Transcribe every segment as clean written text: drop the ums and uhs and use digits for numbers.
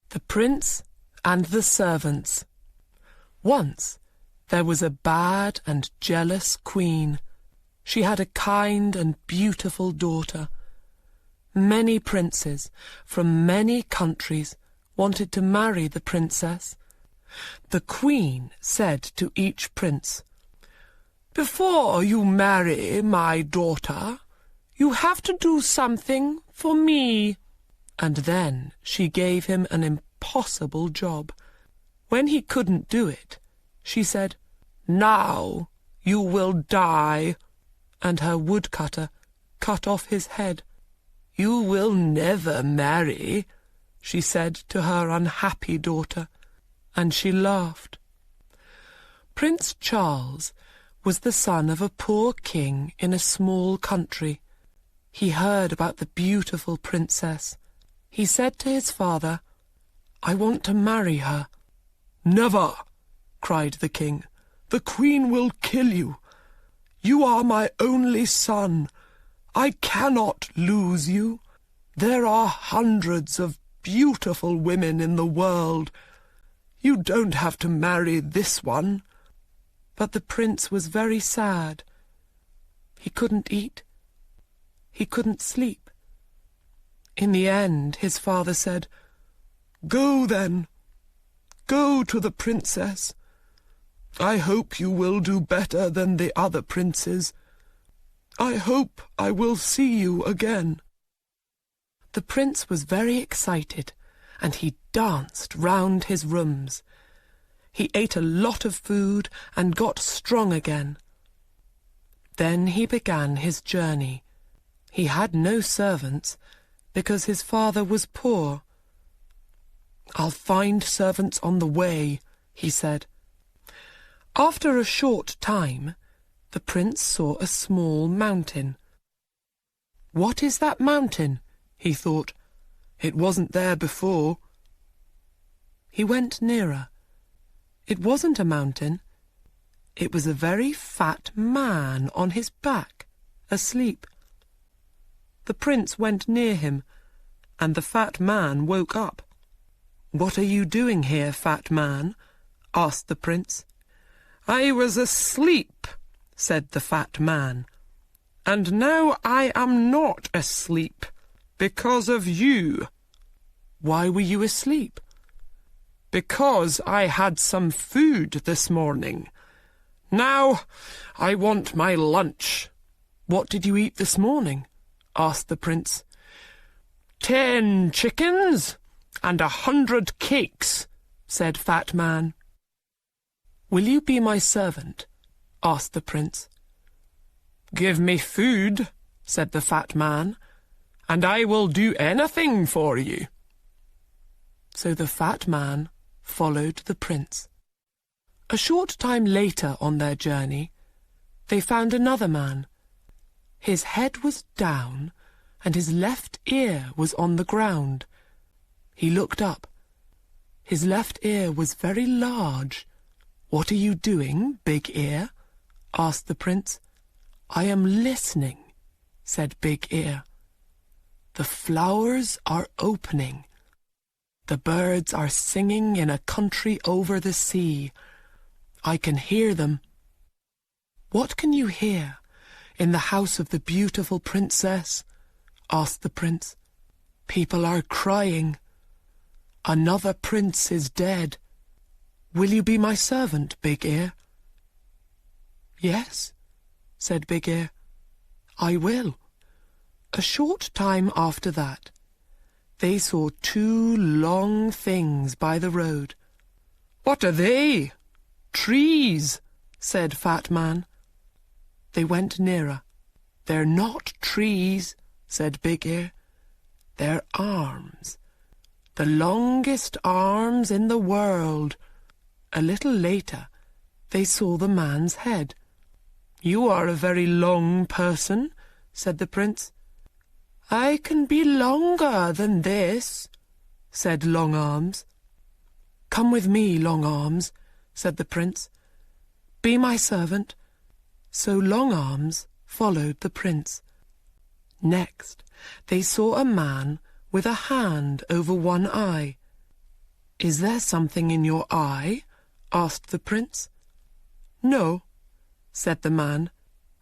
The Prince and the Servants. Once there was a bad and jealous queen. She had a kind and beautiful daughter. Many princes from many countries wanted to marry the princess. The queen said to each prince, "Before you marry my daughter, you have to do something for me." And then she gave him an impossible job. When he couldn't do it, she said, "Now you will die," and her woodcutter cut off his head. "You will never marry," she said to her unhappy daughter, and she laughed. Prince Charles was the son of a poor king in a small country. He heard about the beautiful princess. He said to his father, "I want to marry her." "Never!" cried the king. "The queen will kill you. You are my only son. I cannot lose you. There are hundreds of beautiful women in the world. You don't have to marry this one." But the prince was very sad. He couldn't eat. He couldn't sleep. In the end, his father said, "Go then. Go to the princess. I hope you will do better than the other princes. I hope I will see you again." The prince was very excited, and he danced round his rooms. He ate a lot of food and got strong again. Then he began his journey. He had no servants, because his father was poor. "I'll find servants on the way," he said. After a short time, the prince saw a small mountain. "What is that mountain?" he thought. "It wasn't there before." He went nearer. It wasn't a mountain. It was a very fat man on his back, asleep. The prince went near him, and the fat man woke up. "What are you doing here, fat man?" asked the prince. "I was asleep," said the fat man, "and now I am not asleep, because of you." "Why were you asleep?" "Because I had some food this morning. Now I want my lunch." "What did you eat this morning?" asked the prince. 10 chickens and 100 cakes," said Fat Man. "Will you be my servant?" asked the prince. "Give me food," said the fat man, "and I will do anything for you." So the fat man followed the prince. A short time later on their journey, they found another man. His head was down, and his left ear was on the ground. He looked up. His left ear was very large. "What are you doing, Big Ear?" asked the prince. "I am listening," said Big Ear. "The flowers are opening. The birds are singing in a country over the sea. I can hear them." "What can you hear in the house of the beautiful princess?" asked the prince. "People are crying. Another prince is dead. Will you be my servant, Big Ear?" "Yes," said Big Ear, "I will." A short time after that, they saw 2 long things by the road. "What are they?" "Trees," said Fat Man. They went nearer. "They're not trees," said Big Ear. "They're arms. The longest arms in the world." A little later, they saw the man's head. "You are a very long person," said the prince. "I can be longer than this," said Long Arms. "Come with me, Long Arms," said the prince. "Be my servant." So Long Arms followed the prince. Next, they saw a man with a hand over one eye. "Is there something in your eye?" asked the prince. "No," said the man.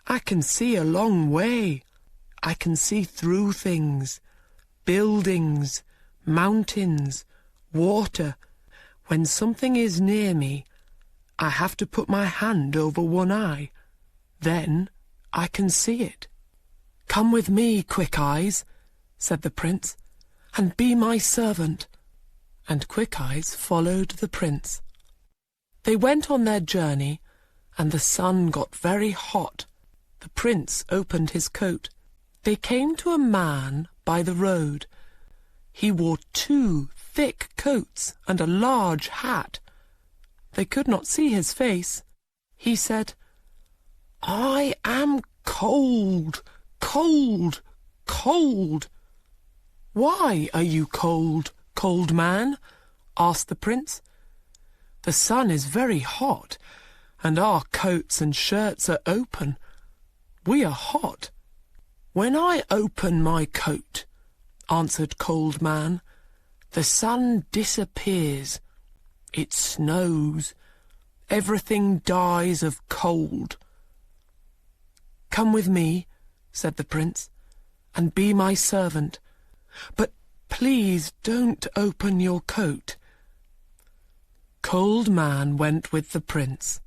"I can see a long way. I can see through things, buildings, mountains, water. When something is near me, I have to put my hand over one eye. Then I can see it." "Come with me, Quick Eyes," said the prince, "and be my servant." And Quick Eyes followed the prince. They went on their journey, and the sun got very hot. The prince opened his coat. They came to a man by the road. He wore 2 thick coats and a large hat. They could not see his face. He said, "I am cold, cold, cold." "Why are you cold, cold man?" asked the prince. "The sun is very hot, and our coats and shirts are open. We are hot." "When I open my coat," answered Cold Man, "the sun disappears. It snows. Everything dies of cold." "Come with me," said the prince, "and be my servant. But please don't open your coat." Cold Man went with the prince.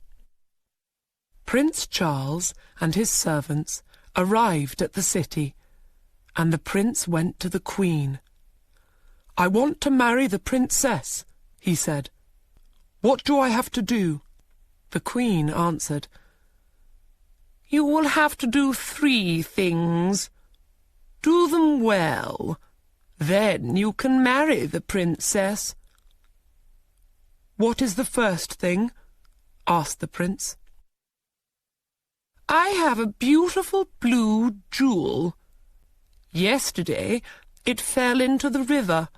Prince Charles and his servants arrived at the city, and the prince went to the Queen. "I want to marry the princess," he said. "What do I have to do?" The Queen answered, "You will have to do 3 things. Do them well. Then you can marry the princess." "What is the first thing?" asked the prince. "I have a beautiful blue jewel. Yesterday it fell into the river.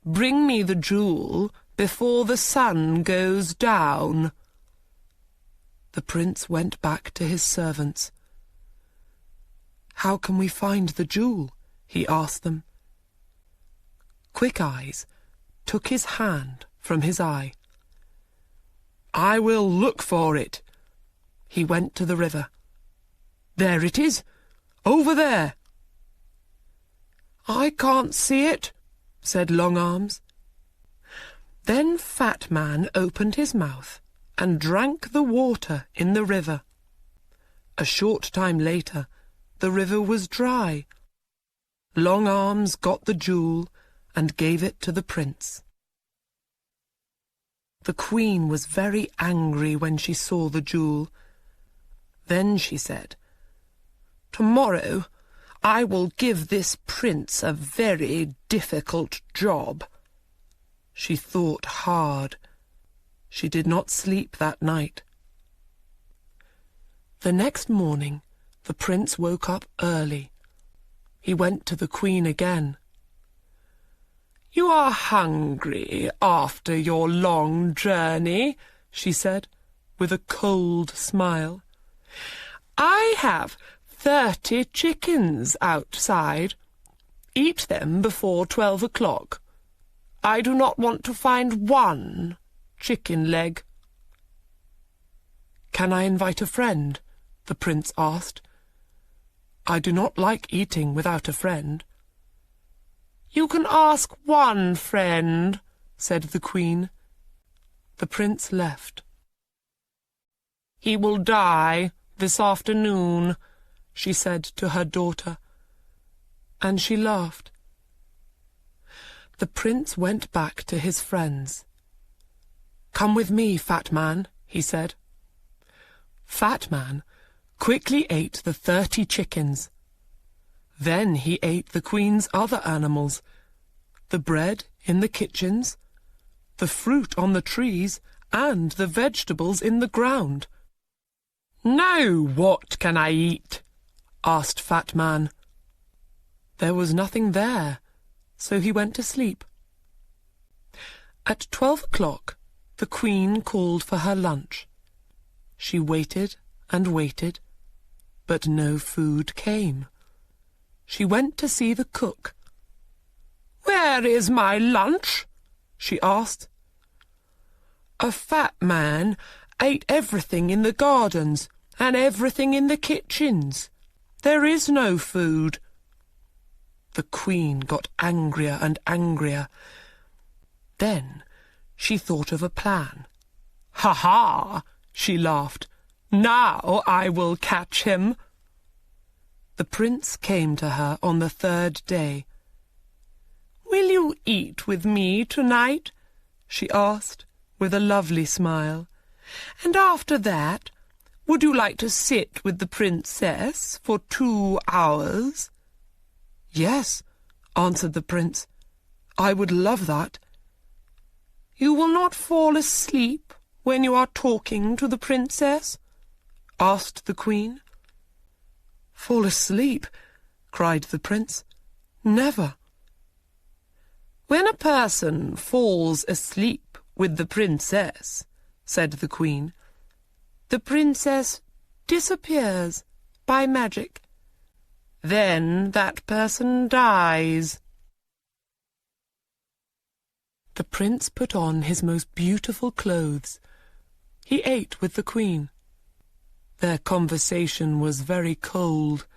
Bring me the jewel before the sun goes down." The prince went back to his servants. "How can we find the jewel?" he asked them. Quick Eyes took his hand from his eye. "I will look for it." He went to the river. "There it is, over there." "I can't see it," said Long Arms. Then Fat Man opened his mouth and drank the water in the river. A short time later, the river was dry. Long Arms got the jewel and gave it to the prince. The Queen was very angry when she saw the jewel. Then she said, "Tomorrow I will give this prince a very difficult job." She thought hard. She did not sleep that night. The next morning the prince woke up early. He went to the Queen again. "You are hungry after your long journey," she said, with a cold smile. "I have 30 chickens outside. Eat them before 12 o'clock. I do not want to find 1 chicken leg." "Can I invite a friend?" the prince asked. "I do not like eating without a friend." "You can ask 1 friend," said the Queen. The prince left. "He will die this afternoon," she said to her daughter, and she laughed. The prince went back to his friends. "Come with me, Fat Man," he said. Fat Man quickly ate the 30 chickens. Then he ate the Queen's other animals, the bread in the kitchens, the fruit on the trees, and the vegetables in the ground. "Now what can I eat?" asked Fat Man. There was nothing there, so he went to sleep. At 12 o'clock the Queen called for her lunch. She waited and waited, but no food came. She went to see the cook. "Where is my lunch?" she asked. A fat man ate everything in the gardens and everything in the kitchens. There is no food. The Queen got angrier and angrier. Then she thought of a plan. "Ha ha!" she laughed. "Now I will catch him." The prince came to her on the third day. "Will you eat with me tonight?" she asked, with a lovely smile. "And after that, would you like to sit with the princess for 2 hours?" "Yes," answered the prince. "I would love that." "You will not fall asleep when you are talking to the princess?" asked the Queen. "Fall asleep?" cried the prince. "Never." "When a person falls asleep with the princess," said the Queen, "the princess disappears by magic. Then that person dies." The prince put on his most beautiful clothes. He ate with the Queen. Their conversation was very cold.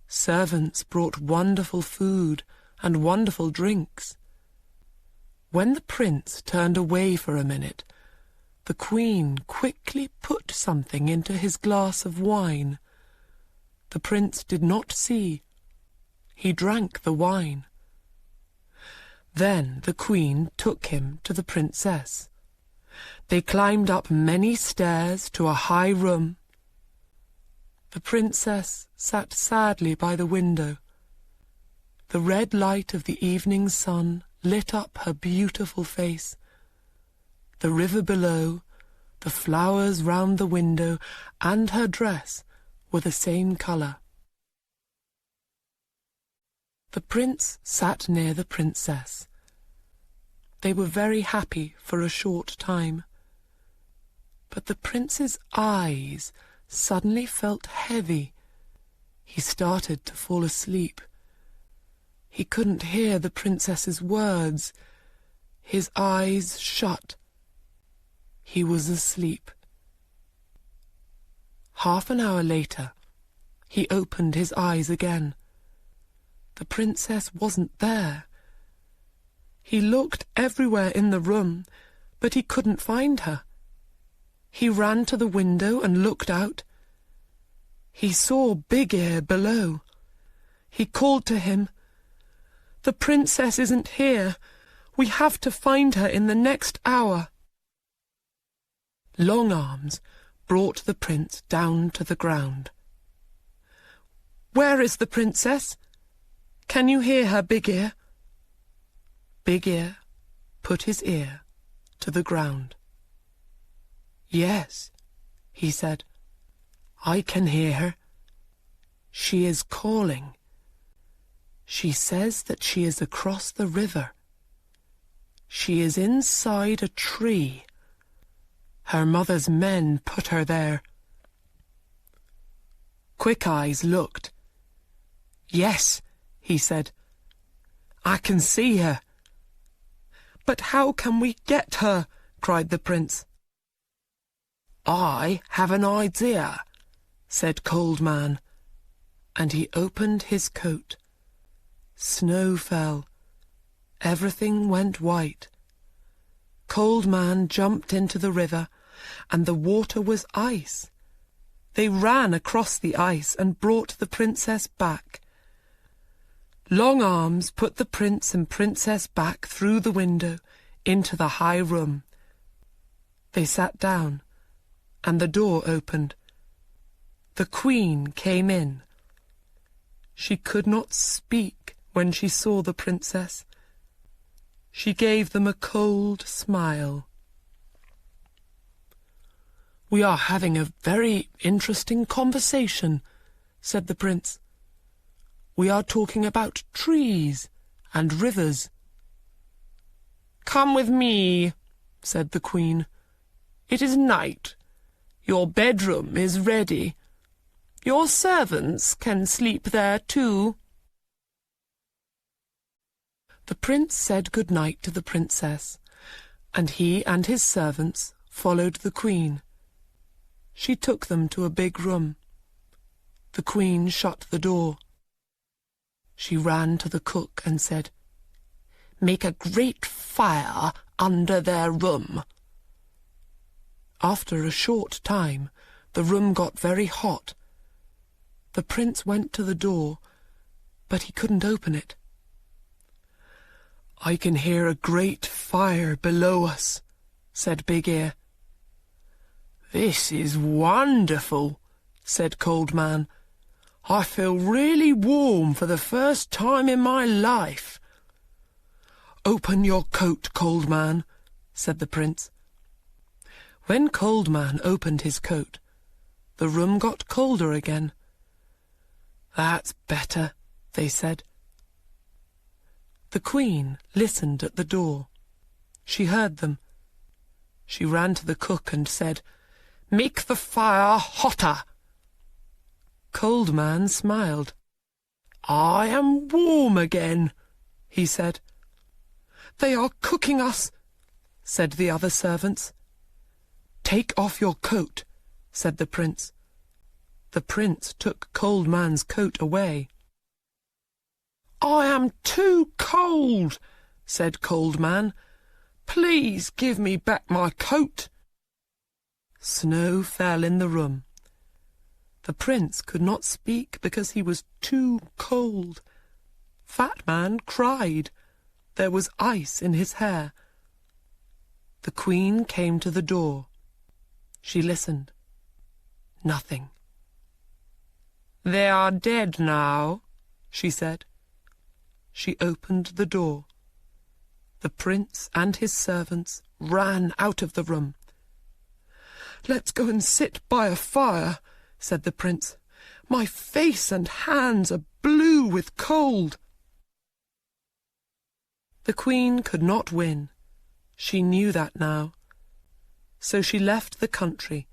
Servants brought wonderful food and wonderful drinks. When the prince turned away for a minute, the Queen quickly put something into his glass of wine. The prince did not see. He drank the wine. Then the Queen took him to the princess. They climbed up many stairs to a high room. The princess sat sadly by the window. The red light of the evening sun lit up her beautiful face. The river below, the flowers round the window, and her dress were the same colour. The prince sat near the princess. They were very happy for a short time. But the prince's eyes suddenly felt heavy. He started to fall asleep. He couldn't hear the princess's words. His eyes shut. He was asleep. Half an hour later, he opened his eyes again. The princess wasn't there. He looked everywhere in the room, but he couldn't find her. He ran to the window and looked out. He saw Big Ear below. He called to him, "The princess isn't here. We have to find her in the next hour." Long Arms brought the prince down to the ground. "Where is the princess? Can you hear her, Big Ear?" Big Ear put his ear to the ground. "Yes," he said, "I can hear her. She is calling. She says that she is across the river. She is inside a tree. Her mother's men put her there." Quick Eyes looked. "Yes," he said, "I can see her." "But how can we get her?" cried the prince. "I have an idea," said Cold Man, and he opened his coat. Snow fell. Everything went white. Cold Man jumped into the river, and the water was ice. They ran across the ice and brought the princess back. Long Arms put the prince and princess back through the window into the high room. They sat down, and the door opened. The Queen came in. She could not speak when she saw the princess. She gave them a cold smile. "We are having a very interesting conversation," said the prince. "We are talking about trees and rivers." "Come with me," said the Queen. "It is night. Your bedroom is ready. Your servants can sleep there too." The prince said good night to the princess, and he and his servants followed the queen. She took them to a big room. The queen shut the door. She ran to the cook and said, "Make a great fire under their room." After a short time, the room got very hot. The prince went to the door, but he couldn't open it. "I can hear a great fire below us," said Big Ear. "This is wonderful," said Cold Man. "I feel really warm for the first time in my life." "Open your coat, Cold Man," said the prince. When Cold Man opened his coat, the room got colder again. "That's better," they said. The queen listened at the door. She heard them. She ran to the cook and said, "Make the fire hotter." Cold Man smiled. "I am warm again," he said. "They are cooking us," said the other servants. "Take off your coat," said the prince. The prince took Cold Man's coat away. "I am too cold," said Cold Man. "Please give me back my coat." Snow fell in the room. The prince could not speak because he was too cold. Fat Man cried. There was ice in his hair. The queen came to the door. She listened. Nothing. "They are dead now," she said. She opened the door. The prince and his servants ran out of the room. "Let's go and sit by a fire," said the prince. "My face and hands are blue with cold." The queen could not win. She knew that now. So she left the country.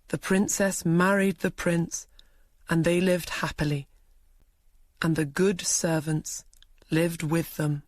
The princess married the prince, and they lived happily. And the good servants lived with them.